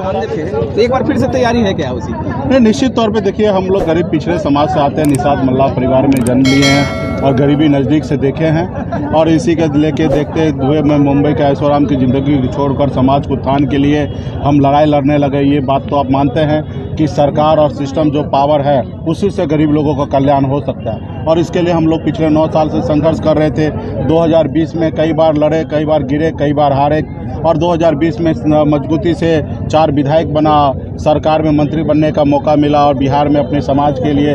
संबंधित थे, तो एक बार फिर से तैयारी है क्या उसी? नहीं, निश्चित तौर पे देखिए, हम लोग गरीब पिछड़े समाज से आते हैं, निषाद मल्लाह परिवार में जन्म लिए हैं और गरीबी नज़दीक से देखे हैं और इसी के लेके देखते हुए मैं मुंबई के ऐशोआराम की ज़िंदगी छोड़कर समाज को उत्थान के लिए हम लड़ाई लड़ने लगे। ये बात तो आप मानते हैं कि सरकार और सिस्टम जो पावर है उसी से गरीब लोगों का कल्याण हो सकता है और इसके लिए हम लोग पिछले 9 साल से संघर्ष कर रहे थे। 2020 में कई बार लड़े, कई बार गिरे, कई बार हारे और 2020 में मजबूती से 4 विधायक बना, सरकार में मंत्री बनने का मौका मिला और बिहार में अपने समाज के लिए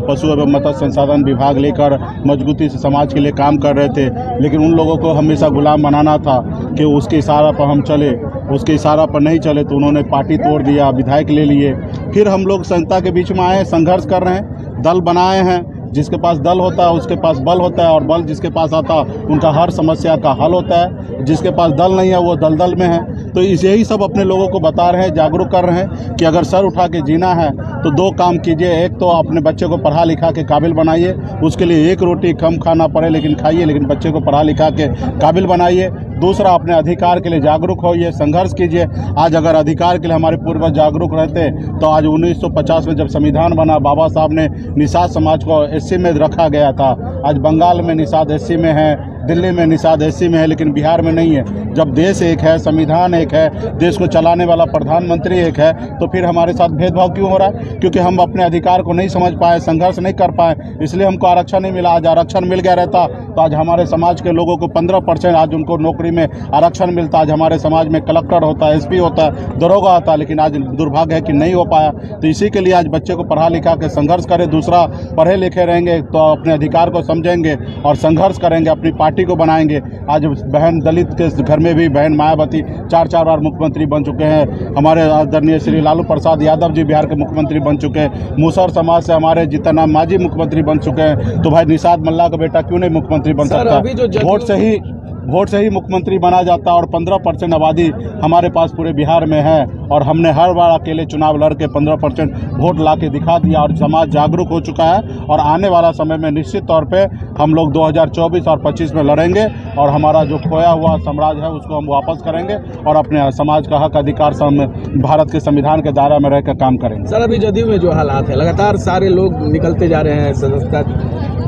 पशु एवं मत्स्य संसाधन विभाग लेकर मजबूती से समाज के लिए काम कर रहे थे। लेकिन उन लोगों को हमेशा गुलाम बनाना था कि उसके इशारा पर हम चले, उसके इशारा पर नहीं चले तो उन्होंने पार्टी तोड़ दिया, विधायक ले लिए। फिर हम लोग जनता के बीच में आए, संघर्ष कर रहे हैं, दल बनाए हैं। जिसके पास दल होता है उसके पास बल होता है और बल जिसके पास आता है उनका हर समस्या का हल होता है। जिसके पास दल नहीं है वो दलदल में है। तो यही सब अपने लोगों को बता रहे हैं, जागरूक कर रहे हैं कि अगर सर उठा के जीना है तो 2 काम कीजिए। एक तो अपने बच्चे को पढ़ा लिखा के काबिल बनाइए, उसके लिए 1 रोटी कम खाना पड़े लेकिन खाइए, लेकिन बच्चे को पढ़ा लिखा के काबिल बनाइए। दूसरा, अपने अधिकार के लिए जागरूक होइए, संघर्ष कीजिए। आज अगर अधिकार के लिए हमारे पूर्वज जागरूक रहते तो आज 1950 में जब संविधान बना, बाबा साहब ने निषाद समाज को एससी में रखा गया था। आज बंगाल में निषाद एससी में है, दिल्ली में निषाद एससी में है, लेकिन बिहार में नहीं है। जब देश एक है, संविधान एक है, देश को चलाने वाला प्रधानमंत्री एक है, तो फिर हमारे साथ भेदभाव क्यों हो रहा है? क्योंकि हम अपने अधिकार को नहीं समझ पाए, संघर्ष नहीं कर पाए, इसलिए हमको आरक्षण नहीं मिला। आज आरक्षण मिल गया रहता तो आज हमारे समाज के लोगों को 15% आज उनको नौकरी में आरक्षण मिलता। आज हमारे समाज में कलेक्टर होता है, एसपी होता है, दरोगा होता है, लेकिन आज दुर्भाग्य है कि नहीं हो पाया। तो इसी के लिए आज बच्चे को पढ़ा लिखा के संघर्ष करें। दूसरा, पढ़े लिखे रहेंगे तो अपने अधिकार को समझेंगे और संघर्ष करेंगे, अपनी पार्टी को बनाएंगे। आज बहन दलित के घर में भी बहन मायावती 4 बार मुख्यमंत्री बन चुके हैं। हमारे आदरणीय श्री लालू प्रसाद यादव जी बिहार के मुख्यमंत्री बन चुके हैं। मुसहर समाज से हमारे जीतनराम मांझी मुख्यमंत्री बन चुके हैं। तो भाई निषाद मल्लाह का बेटा क्यों नहीं मुख्यमंत्री बन सकता? वोट से ही मुख्यमंत्री बना जाता और 15% आबादी हमारे पास पूरे बिहार में है और हमने हर बार अकेले चुनाव लड़ के 15% वोट ला के दिखा दिया और समाज जागरूक हो चुका है। और आने वाला समय में निश्चित तौर पे हम लोग 2024 और 25 में लड़ेंगे और हमारा जो खोया हुआ साम्राज्य है उसको हम वापस करेंगे और अपने समाज का हक अधिकार भारत के संविधान के दायरा में रहकर काम करेंगे। सर, अभी जदयू में जो हालात है, लगातार सारे लोग निकलते जा रहे हैं सदस्यता।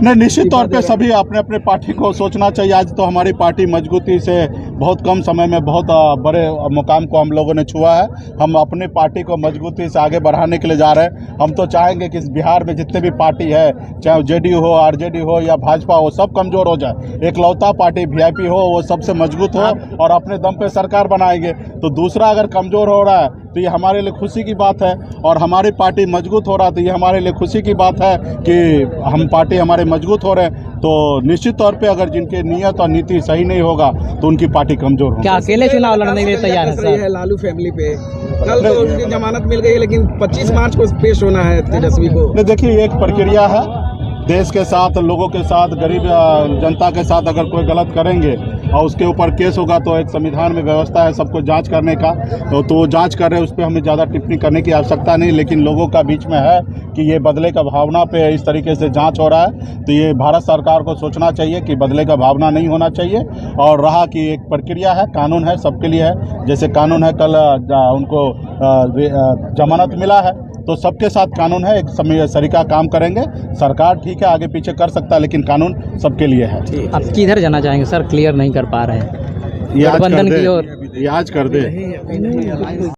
नहीं, निश्चित तौर पे सभी अपने अपने पार्टी को सोचना चाहिए। आज तो हमारी पार्टी मजबूती से बहुत कम समय में बहुत बड़े मुकाम को हम लोगों ने छुआ है। हम अपनी पार्टी को मजबूती से आगे बढ़ाने के लिए जा रहे हैं। हम तो चाहेंगे कि बिहार में जितने भी पार्टी है, चाहे जेडीयू हो, आरजेडी हो या भाजपा हो, सब कमजोर हो जाए। एकलौता पार्टी वीआईपी हो, वो सबसे मजबूत हो और अपने दम पे सरकार बनाएंगे। तो दूसरा अगर कमजोर हो रहा है तो ये हमारे लिए खुशी की बात है और हमारी पार्टी मजबूत हो रहा है तो ये हमारे लिए खुशी की बात है कि हम पार्टी हमारे मजबूत हो रहे हैं। तो निश्चित तौर पे अगर जिनके नियत और नीति सही नहीं होगा तो उनकी पार्टी कमजोर होगी। क्या अकेले चुनाव लड़ने में तैयार है लालू फैमिली पे? कल तो उनकी जमानत मिल गई लेकिन 25 मार्च को पेश होना है तेजस्वी को। देखिए, एक प्रक्रिया है, देश के साथ, लोगों के साथ, गरीब जनता के साथ अगर कोई गलत करेंगे और उसके ऊपर केस होगा तो एक संविधान में व्यवस्था है सबको जांच करने का। तो जांच कर रहे हैं, उस पर हमें ज़्यादा टिप्पणी करने की आवश्यकता नहीं। लेकिन लोगों का बीच में है कि ये बदले का भावना पे इस तरीके से जांच हो रहा है तो ये भारत सरकार को सोचना चाहिए कि बदले का भावना नहीं होना चाहिए। और रहा कि एक प्रक्रिया है, कानून है, सबके लिए है। जैसे कानून है, कल उनको जमानत मिला है तो सबके साथ कानून है, एक सरीका काम करेंगे। सरकार ठीक है आगे पीछे कर सकता है लेकिन कानून सबके लिए है। आप किधर जाना चाहेंगे सर? क्लियर नहीं कर पा रहे हैं गठबंधन की ओर। आज कर दे।